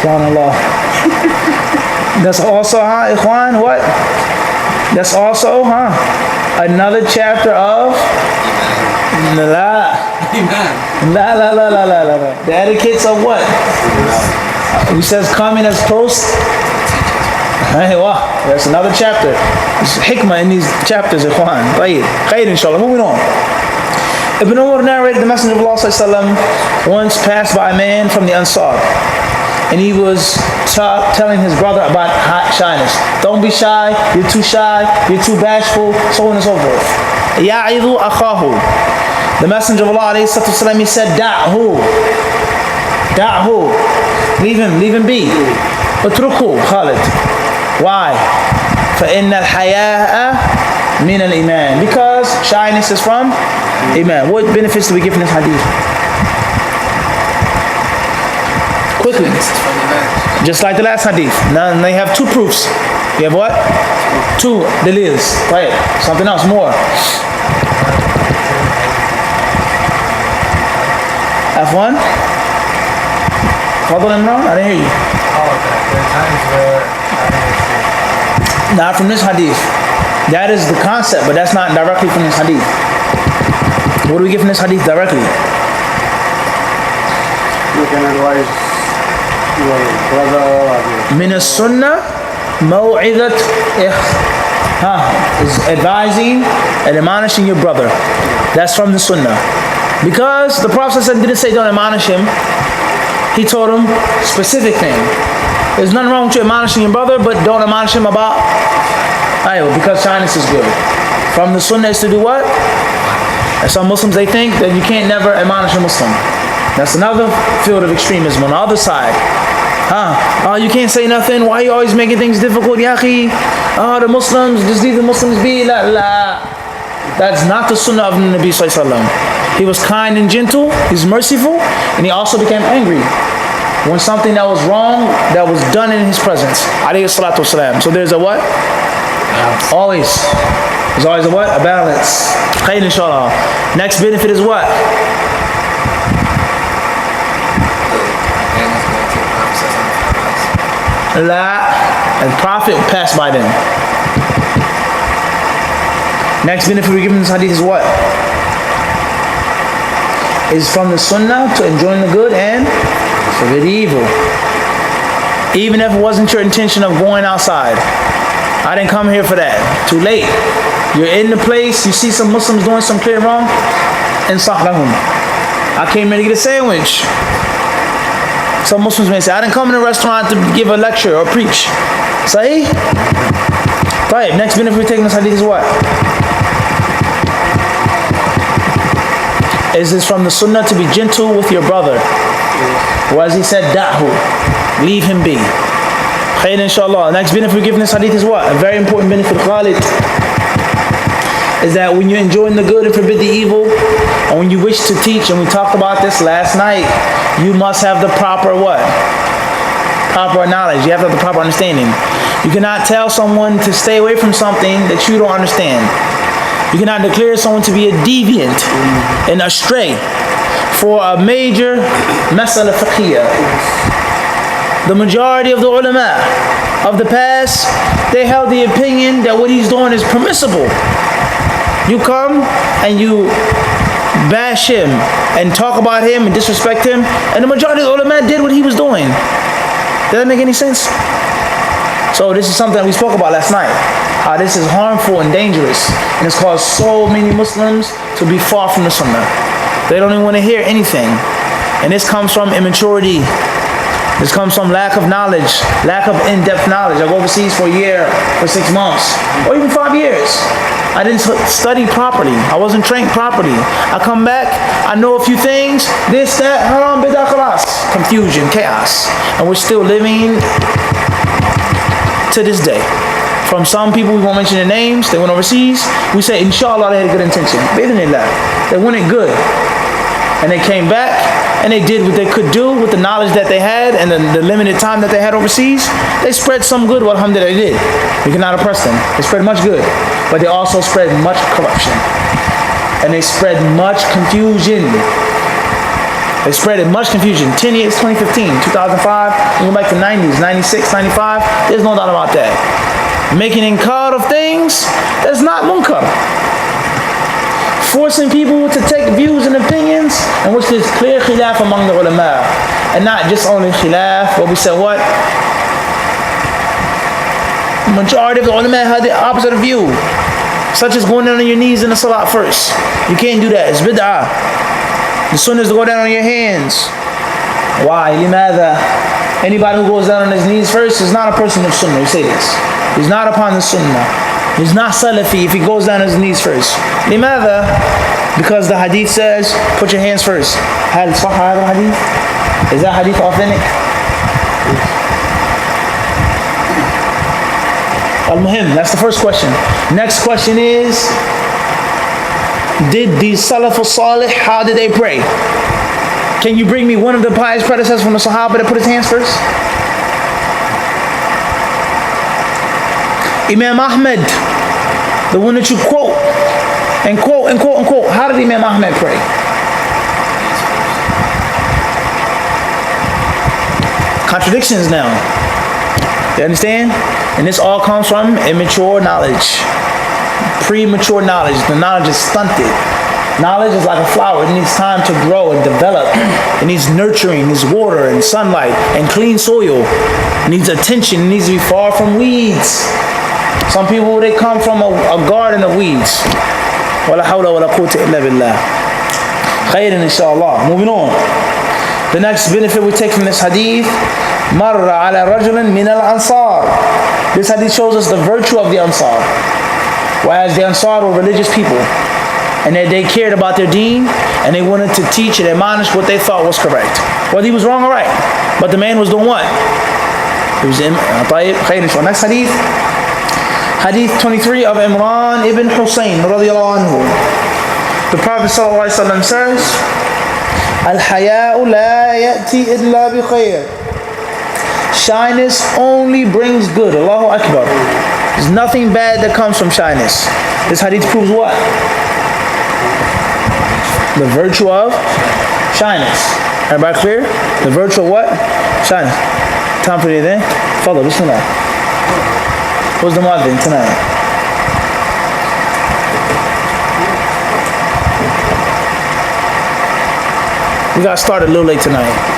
SubhanAllah. That's also, Ikhwan, what? That's also, another chapter of La. The etiquettes of what? He says coming as close. That's another chapter. There's hikmah in these chapters, Ikhwan. Khair, inshallah. Moving on. Ibn Umar narrated the Messenger of Allah ﷺ once passed by a man from the Ansar, and he was telling his brother about shyness. Don't be shy, you're too shy, you're too bashful, so on and so forth. Ya'idhu akhahu. The Messenger of Allah ﷺ, he said, Da'hu. Leave him be. Utruku, Khalid. Why? فَإِنَّ الْحَيَاءَ مِنَ الْإِيمَانِ. Because shyness is from Iman. What benefits do we get from this hadith? Quickly. Just like the last hadith. Now they have two proofs. You have what? Two dalils. Right. Something else more. F1? Fadl Imran? I didn't hear you. Not from this hadith. That is the concept, but that's not directly from this hadith. What do we get from this hadith directly? You can advise your brother or Min as-sunnah maw'idat is advising and admonishing your brother. That's from the sunnah. Because the Prophet didn't say don't admonish him. He told him specific thing. There's nothing wrong with you admonishing your brother, but don't admonish him about because shyness is good. From the sunnah is to do what? And some Muslims, they think that you can't never admonish a Muslim. That's another field of extremism on the other side. You can't say nothing. Why are you always making things difficult, Yaqi? The Muslims, just leave the Muslims be. La. That's not the sunnah of the Nabi Sallallahu Alaihi Wasallam. He was kind and gentle, he's merciful, and he also became angry when something that was wrong, that was done in his presence. Alayhi salatu wasalam. So there's a what? Always. There's always a what? A balance. Khair, inshallah. Next benefit is what? La. And Prophet passed by them. Next benefit we're given in this hadith is what? Is from the sunnah to enjoin the good and forbid the evil. Even if it wasn't your intention of going outside. I didn't come here for that. Too late. You're in the place, you see some Muslims doing some clear wrong, insah lahum. I came here to get a sandwich. Some Muslims may say, I didn't come in a restaurant to give a lecture or preach. Sahih? Right, next benefit we're taking this hadith is what? Is this from the sunnah to be gentle with your brother? Or as he said, da'hu. Leave him be. Khair, inshallah. Next benefit we're giving this hadith is what? A very important benefit, Khalid, is that when you're enjoying the good and forbid the evil, and when you wish to teach, and we talked about this last night, you must have the proper what? Proper knowledge. You have to have the proper understanding. You cannot tell someone to stay away from something that you don't understand. You cannot declare someone to be a deviant and astray for a major masala fiqhiyah. The majority of the ulama of the past, they held the opinion that what he's doing is permissible. You come and you bash him and talk about him and disrespect him, and the majority of the ulama did what he was doing. Does that make any sense? So this is something that we spoke about last night. How this is harmful and dangerous, and it's caused so many Muslims to be far from the sunnah. They don't even want to hear anything, and this comes from immaturity. This comes from lack of knowledge, lack of in-depth knowledge. I go overseas for a year, for 6 months, or even 5 years. I didn't study properly. I wasn't trained properly. I come back, I know a few things, this, that, haram, bidah, khalas. Confusion, chaos. And we're still living to this day. From some people, we won't mention their names, they went overseas. We say, inshallah, they had a good intention. They wanted good. And they came back, and they did what they could do with the knowledge that they had and the limited time that they had overseas. They spread some good, what alhamdulillah they did. We cannot oppress them. They spread much good, but they also spread much corruption. And they spread much confusion. They spread it much confusion. 10 years, 2015, 2005, we go back to 90s, 96, 95. There's no doubt about that. Making inkar of things, that's not munkar. Forcing people to take views and opinions in which there's clear khilaf among the ulama. And not just only khilaf, but we said what? Majority of the ulama had the opposite of view. Such as going down on your knees in the salat first. You can't do that, it's bid'ah. The sunnah is to go down on your hands. Why? لماذا? Anybody who goes down on his knees first is not a person of sunnah. We say this. He's not upon the sunnah. He's not Salafi if he goes down on his knees first. لماذا? Because the hadith says, put your hands first. هل صح هذا الحديث? Is that hadith authentic? Al-Muhim, that's the first question. Next question is, did the Salaf al-Salih, how did they pray? Can you bring me one of the pious predecessors from the Sahaba that put his hands first? Imam Ahmed, the one that you quote, and quote, and quote, and quote. How did Imam Ahmed pray? Contradictions now. You understand? And this all comes from immature knowledge. Premature knowledge. The knowledge is stunted. Knowledge is like a flower. It needs time to grow and develop. It needs nurturing, it needs water and sunlight and clean soil. It needs attention. It needs to be far from weeds. Some people, they come from a garden of weeds. وَلَا حَوْلَ وَلَا قُوةَ إِلَّا بِاللَّهِ. Khairan inshallah. Moving on. The next benefit we take from this hadith, مَرَّ عَلَى رَجُلٍ مِنَ الْأَنصَارِ. This hadith shows us the virtue of the Ansar. Whereas the Ansar were religious people, and they cared about their deen, and they wanted to teach and admonish what they thought was correct. Whether he was wrong or right. But the man was doing what? He was in next hadith. Hadith 23 of Imran ibn Husayn radiallahu anhu. The Prophet sallallahu alaihi wasallam says, Al-haya'u la ya'ti illa bi khair. Shyness only brings good. Allahu Akbar. There's nothing bad that comes from shyness. This hadith proves what? The virtue of shyness. Everybody clear? The virtue of what? Shyness. Time for the adhan. Follow, bismillah. Who's the muadhin tonight? We got started a little late tonight.